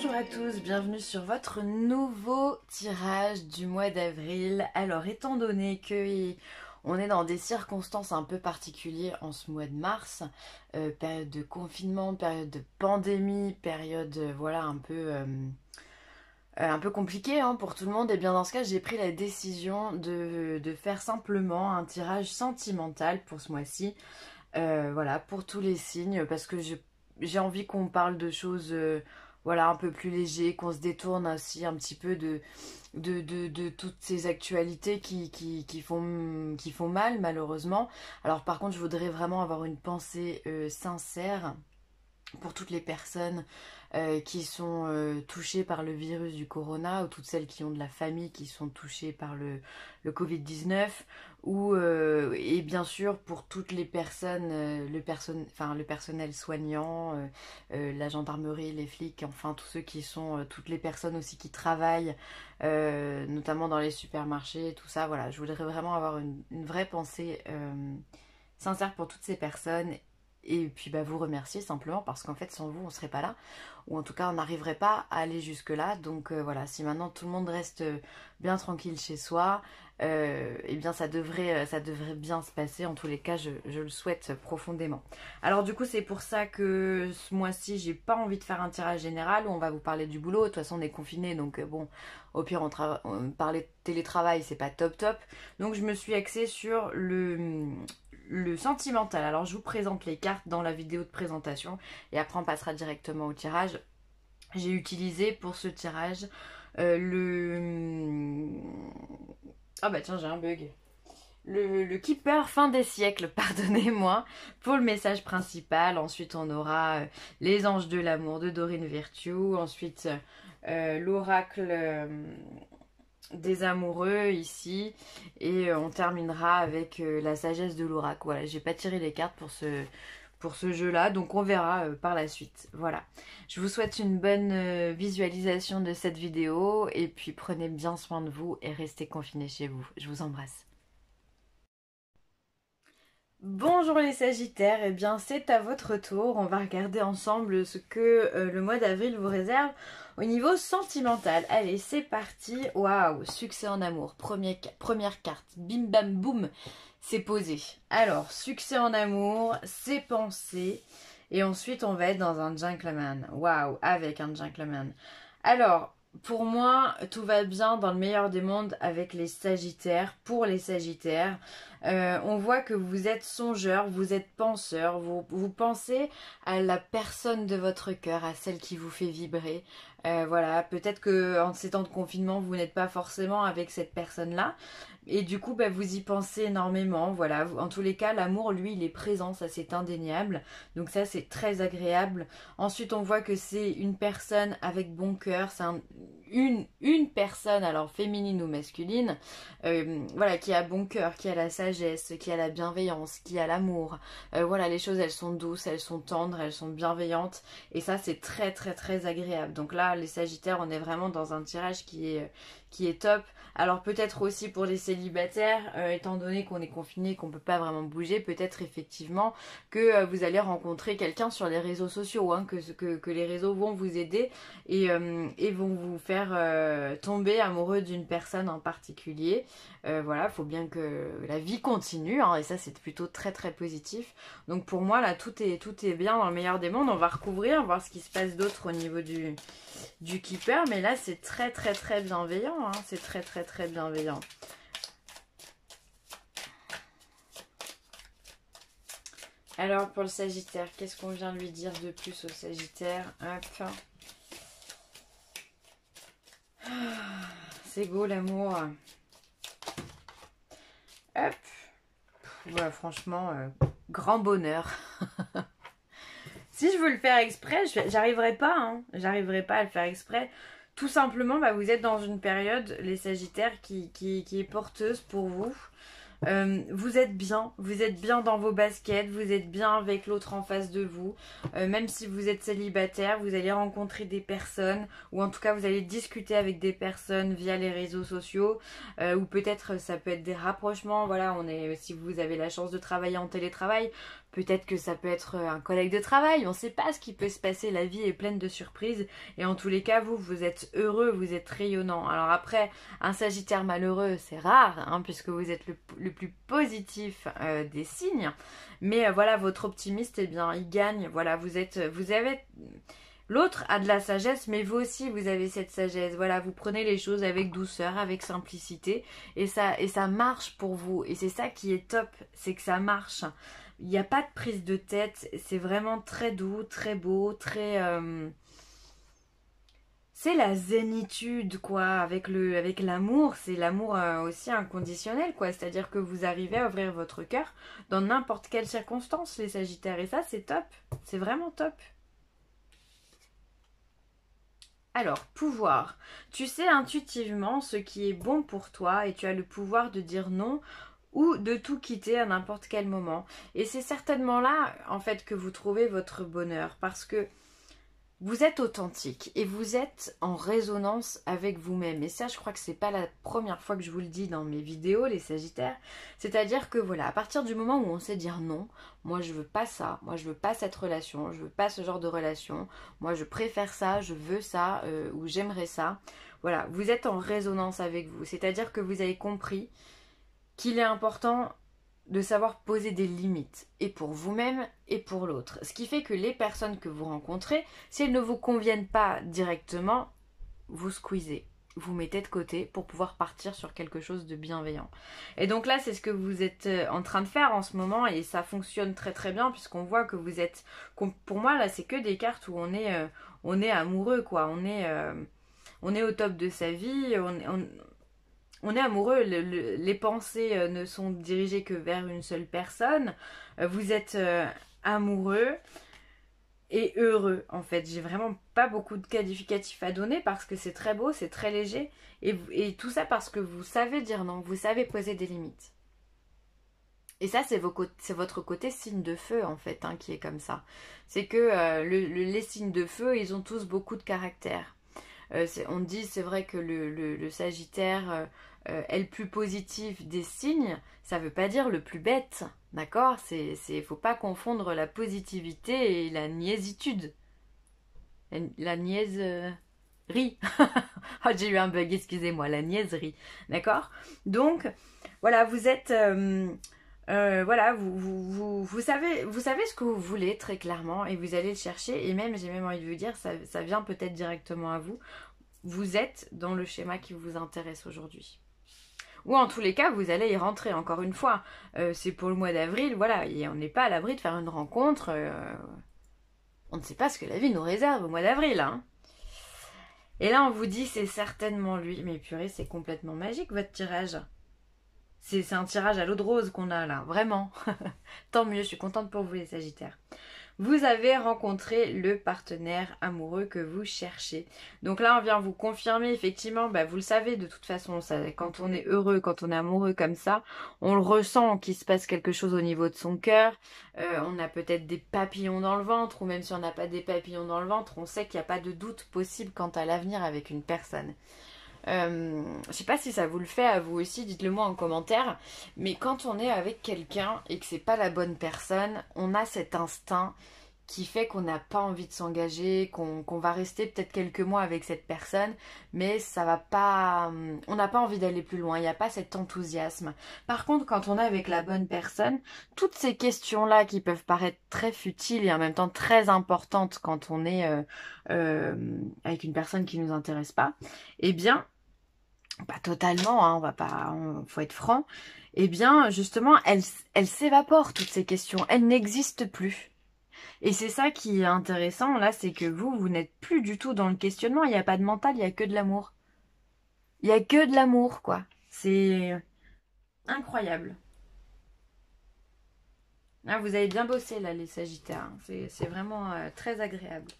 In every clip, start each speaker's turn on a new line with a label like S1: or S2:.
S1: Bonjour à tous, bienvenue sur votre nouveau tirage du mois d'avril. Alors étant donné que on est dans des circonstances un peu particulières en ce mois de mars, période de confinement, période de pandémie, période voilà un peu compliquée hein, pour tout le monde, et bien dans ce cas j'ai pris la décision de faire simplement un tirage sentimental pour ce mois-ci. Voilà, pour tous les signes, parce que j'ai envie qu'on parle de choses voilà, un peu plus légères, qu'on se détourne aussi un petit peu de toutes ces actualités qui font mal, malheureusement. Alors par contre, je voudrais vraiment avoir une pensée sincère pour toutes les personnes qui sont touchées par le virus du corona, ou toutes celles qui ont de la famille qui sont touchées par le Covid-19, et bien sûr pour toutes les personnes, le personnel soignant, la gendarmerie, les flics, enfin tous ceux qui sont, toutes les personnes aussi qui travaillent, notamment dans les supermarchés, tout ça, voilà, je voudrais vraiment avoir une vraie pensée sincère pour toutes ces personnes. Et puis bah, vous remercier simplement parce qu'en fait sans vous on serait pas là, ou en tout cas on n'arriverait pas à aller jusque là. Donc voilà, si maintenant tout le monde reste bien tranquille chez soi, eh bien ça devrait bien se passer. En tous les cas je le souhaite profondément. Alors du coup c'est pour ça que ce mois-ci j'ai pas envie de faire un tirage général où on va vous parler du boulot. De toute façon on est confinés, donc bon, au pire on parler de télétravail, c'est pas top top. Donc je me suis axée sur le sentimental. Alors je vous présente les cartes dans la vidéo de présentation et après on passera directement au tirage. J'ai utilisé pour ce tirage ah bah tiens, j'ai un bug. Le Keeper fin des siècles, pardonnez-moi, pour le message principal. Ensuite on aura les anges de l'amour de Dorine Virtue. Ensuite l'oracle des amoureux ici, et on terminera avec la sagesse de l'oracle. Voilà, j'ai pas tiré les cartes pour ce jeu là, donc on verra par la suite. Voilà, je vous souhaite une bonne visualisation de cette vidéo, et puis prenez bien soin de vous et restez confinés chez vous. Je vous embrasse. Bonjour les Sagittaires, et bien c'est à votre tour. On va regarder ensemble ce que le mois d'avril vous réserve au niveau sentimental. Allez, c'est parti. Waouh, succès en amour. Première carte, bim bam boum, c'est posé. Alors, succès en amour, c'est pensé. Et ensuite, on va être dans un gentleman. Waouh, avec un gentleman. Alors, pour moi, tout va bien dans le meilleur des mondes avec les Sagittaires, pour les Sagittaires. On voit que vous êtes songeur, vous êtes penseur, vous pensez à la personne de votre cœur, à celle qui vous fait vibrer. Voilà, peut-être que en ces temps de confinement, vous n'êtes pas forcément avec cette personne-là. Et du coup, bah, vous y pensez énormément. Voilà, en tous les cas, l'amour, lui, il est présent, ça c'est indéniable. Donc ça, c'est très agréable. Ensuite, on voit que c'est une personne avec bon cœur. C'est une personne, alors féminine ou masculine, voilà, qui a bon cœur, qui a la sagesse, qui a la bienveillance, qui a l'amour. Voilà, les choses, elles sont douces, elles sont tendres, elles sont bienveillantes. Et ça, c'est très très très agréable. Donc là, les Sagittaires, on est vraiment dans un tirage qui est top. Alors peut-être aussi pour les célibataires, étant donné qu'on est confiné, qu'on peut pas vraiment bouger, peut-être effectivement que vous allez rencontrer quelqu'un sur les réseaux sociaux, hein, que les réseaux vont vous aider et vont vous faire tomber amoureux d'une personne en particulier. Voilà, il faut bien que la vie continue, hein, et ça c'est plutôt très très positif. Donc pour moi là tout est bien dans le meilleur des mondes. On va recouvrir, voir ce qui se passe d'autre au niveau du Keeper, mais là c'est très très très bienveillant, hein, c'est très très très bienveillant. Alors pour le Sagittaire, qu'est-ce qu'on vient lui dire de plus au Sagittaire? Hop. C'est beau l'amour. Hop. Ouais, franchement, grand bonheur. Si je veux le faire exprès, j'arriverai pas, hein. J'arriverai pas à le faire exprès. Tout simplement, bah, vous êtes dans une période, les Sagittaires, qui est porteuse pour vous. vous êtes bien dans vos baskets, vous êtes bien avec l'autre en face de vous. Même si vous êtes célibataire, vous allez rencontrer des personnes, ou en tout cas vous allez discuter avec des personnes via les réseaux sociaux, ou peut-être ça peut être des rapprochements. Voilà, si vous avez la chance de travailler en télétravail, peut-être que ça peut être un collègue de travail, on ne sait pas ce qui peut se passer, la vie est pleine de surprises, et en tous les cas, vous êtes heureux, vous êtes rayonnant. Alors après, un Sagittaire malheureux, c'est rare, hein, puisque vous êtes le plus positif des signes, mais voilà, votre optimiste, eh bien, il gagne, voilà, vous avez... L'autre a de la sagesse, mais vous aussi, vous avez cette sagesse. Voilà, vous prenez les choses avec douceur, avec simplicité, et ça marche pour vous, et c'est ça qui est top, c'est que ça marche. Il n'y a pas de prise de tête, c'est vraiment très doux, très beau, très... C'est la zénitude, quoi, avec l'amour, c'est l'amour aussi inconditionnel, quoi. C'est-à-dire que vous arrivez à ouvrir votre cœur dans n'importe quelle circonstance, les Sagittaires, et ça, c'est top, c'est vraiment top. Alors, pouvoir. Tu sais intuitivement ce qui est bon pour toi et tu as le pouvoir de dire non ou de tout quitter à n'importe quel moment. Et c'est certainement là, en fait, que vous trouvez votre bonheur. Parce que vous êtes authentique et vous êtes en résonance avec vous-même. Et ça, je crois que c'est pas la première fois que je vous le dis dans mes vidéos, les Sagittaires. C'est-à-dire que voilà, à partir du moment où on sait dire non, moi je veux pas ça, moi je veux pas cette relation, je veux pas ce genre de relation, moi je préfère ça, je veux ça, ou j'aimerais ça. Voilà, vous êtes en résonance avec vous. C'est-à-dire que vous avez compris qu'il est important de savoir poser des limites, et pour vous-même et pour l'autre. Ce qui fait que les personnes que vous rencontrez, si elles ne vous conviennent pas directement, vous squeezez, vous mettez de côté pour pouvoir partir sur quelque chose de bienveillant. Et donc là, c'est ce que vous êtes en train de faire en ce moment, et ça fonctionne très très bien, puisqu'on voit que vous êtes... Pour moi, là, c'est que des cartes où on est amoureux, quoi. On est au top de sa vie, on est amoureux, les pensées ne sont dirigées que vers une seule personne. Vous êtes amoureux et heureux, en fait. J'ai vraiment pas beaucoup de qualificatifs à donner parce que c'est très beau, c'est très léger. Et tout ça parce que vous savez dire non, vous savez poser des limites. Et ça, c'est votre côté signe de feu, en fait, hein, qui est comme ça. C'est que les signes de feu, ils ont tous beaucoup de caractère. On dit, c'est vrai que le Sagittaire est le plus positif des signes, ça veut pas dire le plus bête, d'accord? Faut pas confondre la positivité et la niaisitude. La niaiserie. Oh, j'ai eu un bug, excusez-moi, la niaiserie, d'accord? Donc, voilà, vous êtes... voilà, vous savez ce que vous voulez très clairement et vous allez le chercher, et même, j'ai même envie de vous dire, ça vient peut-être directement à vous. Vous êtes dans le schéma qui vous intéresse aujourd'hui. Ou en tous les cas, vous allez y rentrer encore une fois. C'est pour le mois d'avril, voilà, et on n'est pas à l'abri de faire une rencontre. On ne sait pas ce que la vie nous réserve au mois d'avril, hein. Et là, on vous dit, c'est certainement lui. Mais purée, c'est complètement magique, votre tirage. C'est un tirage à l'eau de rose qu'on a là, vraiment. Tant mieux, je suis contente pour vous les Sagittaires. Vous avez rencontré le partenaire amoureux que vous cherchez. Donc là, on vient vous confirmer, effectivement, bah, vous le savez de toute façon, quand on est heureux, quand on est amoureux comme ça, on le ressent qu'il se passe quelque chose au niveau de son cœur. On a peut-être des papillons dans le ventre, ou même si on n'a pas des papillons dans le ventre, on sait qu'il n'y a pas de doute possible quant à l'avenir avec une personne. Je sais pas si ça vous le fait à vous aussi, dites-le moi en commentaire, mais quand on est avec quelqu'un et que c'est pas la bonne personne, on a cet instinct qui fait qu'on n'a pas envie de s'engager, qu'on va rester peut-être quelques mois avec cette personne, mais ça va pas, on n'a pas envie d'aller plus loin, il n'y a pas cet enthousiasme. Par contre, quand on est avec la bonne personne, toutes ces questions-là qui peuvent paraître très futiles et en même temps très importantes quand on est avec une personne qui ne nous intéresse pas, eh bien, pas totalement, hein, faut être franc, eh bien, justement, elles s'évaporent, toutes ces questions, elles n'existent plus. Et c'est ça qui est intéressant, là, c'est que vous n'êtes plus du tout dans le questionnement, il n'y a pas de mental, il n'y a que de l'amour. Il n'y a que de l'amour, quoi. C'est incroyable. Ah, vous avez bien bossé, là, les Sagittaires, hein. C'est vraiment très agréable.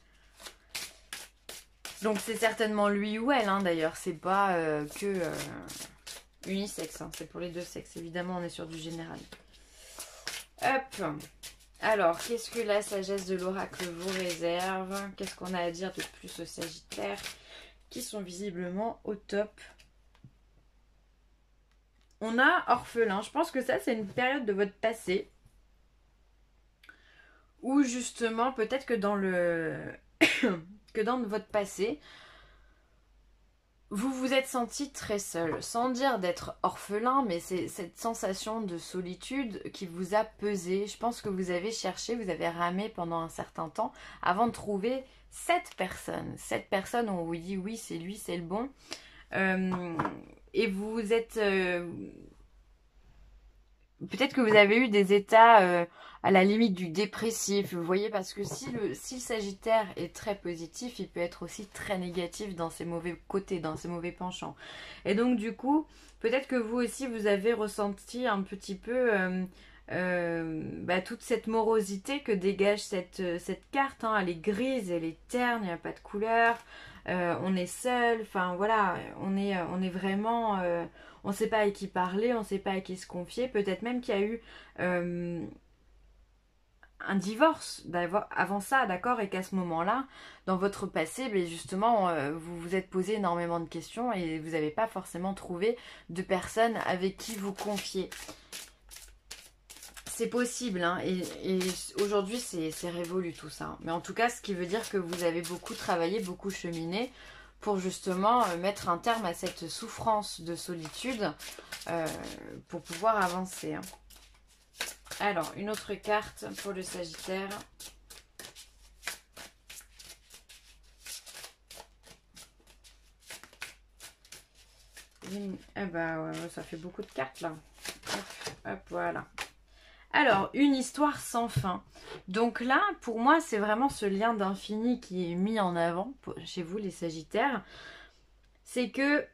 S1: Donc c'est certainement lui ou elle, hein, d'ailleurs, c'est pas unisexe, hein, c'est pour les deux sexes, évidemment on est sur du général. Hop. Alors, qu'est-ce que la sagesse de l'oracle vous réserve? Qu'est-ce qu'on a à dire de plus aux Sagittaires qui sont visiblement au top? On a orphelin. Je pense que ça, c'est une période de votre passé où justement, peut-être que dans votre passé, vous vous êtes senti très seul, sans dire d'être orphelin, mais c'est cette sensation de solitude qui vous a pesé. Je pense que vous avez cherché, vous avez ramé pendant un certain temps avant de trouver cette personne où on vous dit oui, c'est lui, c'est le bon. Et vous êtes... peut-être que vous avez eu des états à la limite du dépressif, vous voyez, parce que si le Sagittaire est très positif, il peut être aussi très négatif dans ses mauvais côtés, dans ses mauvais penchants. Et donc du coup, peut-être que vous aussi, vous avez ressenti un petit peu toute cette morosité que dégage cette carte, hein. Elle est grise, elle est terne, il n'y a pas de couleur, on est seul, enfin voilà, on est vraiment... on ne sait pas à qui parler, on ne sait pas à qui se confier. Peut-être même qu'il y a eu un divorce avant ça, d'accord? Et qu'à ce moment-là, dans votre passé, justement, vous vous êtes posé énormément de questions et vous n'avez pas forcément trouvé de personnes avec qui vous confier. C'est possible, hein, et aujourd'hui, c'est révolu tout ça. Mais en tout cas, ce qui veut dire que vous avez beaucoup travaillé, beaucoup cheminé pour justement mettre un terme à cette souffrance de solitude pour pouvoir avancer. Hein. Alors, une autre carte pour le Sagittaire. Ça fait beaucoup de cartes là. Hop, voilà. Alors, une histoire sans fin. Donc là, pour moi, c'est vraiment ce lien d'infini qui est mis en avant chez vous, les Sagittaires. C'est que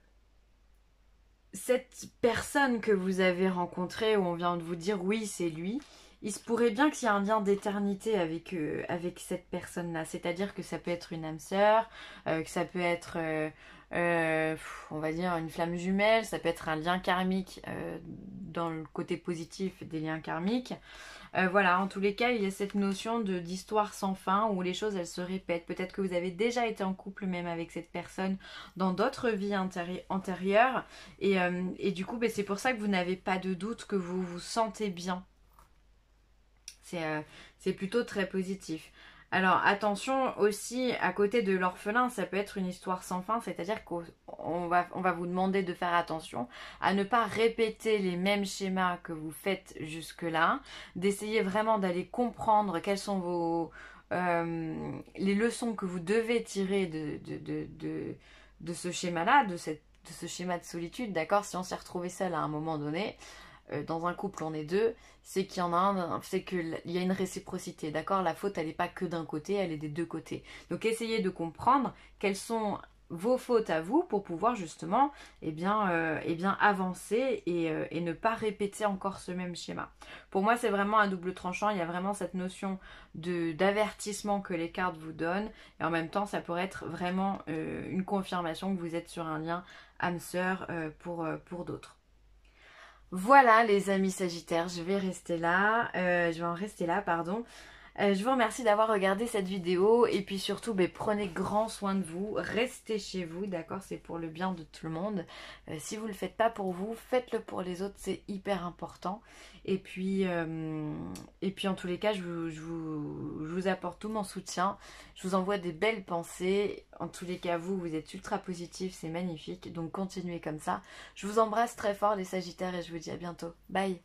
S1: cette personne que vous avez rencontrée, où on vient de vous dire oui, c'est lui, il se pourrait bien qu'il y ait un lien d'éternité avec cette personne-là. C'est-à-dire que ça peut être une âme sœur, que ça peut être... on va dire une flamme jumelle, ça peut être un lien karmique dans le côté positif des liens karmiques. Voilà, en tous les cas, il y a cette notion d'histoire sans fin où les choses elles se répètent. Peut-être que vous avez déjà été en couple même avec cette personne dans d'autres vies antérieures et du coup, c'est pour ça que vous n'avez pas de doute que vous vous sentez bien. C'est plutôt très positif. Alors attention aussi, à côté de l'orphelin, ça peut être une histoire sans fin, c'est-à-dire qu'on va vous demander de faire attention à ne pas répéter les mêmes schémas que vous faites jusque-là, d'essayer vraiment d'aller comprendre quelles sont les leçons que vous devez tirer de ce schéma-là, de ce schéma de solitude, d'accord? Si on s'est retrouvé seul à un moment donné, dans un couple on est deux, c'est qu'il y en a un, c'est qu'il y a une réciprocité, d'accord? La faute elle n'est pas que d'un côté, elle est des deux côtés. Donc essayez de comprendre quelles sont vos fautes à vous pour pouvoir justement avancer et ne pas répéter encore ce même schéma. Pour moi c'est vraiment un double tranchant, il y a vraiment cette notion d'avertissement que les cartes vous donnent et en même temps ça pourrait être vraiment une confirmation que vous êtes sur un lien âme-sœur pour d'autres. Voilà les amis Sagittaires, je vais en rester là, pardon. Je vous remercie d'avoir regardé cette vidéo et puis surtout prenez grand soin de vous, restez chez vous, d'accord, c'est pour le bien de tout le monde. Si vous ne le faites pas pour vous, faites-le pour les autres, c'est hyper important. Et puis en tous les cas, je vous apporte tout mon soutien, je vous envoie des belles pensées. En tous les cas, vous êtes ultra positifs, c'est magnifique, donc continuez comme ça. Je vous embrasse très fort les Sagittaires et je vous dis à bientôt. Bye!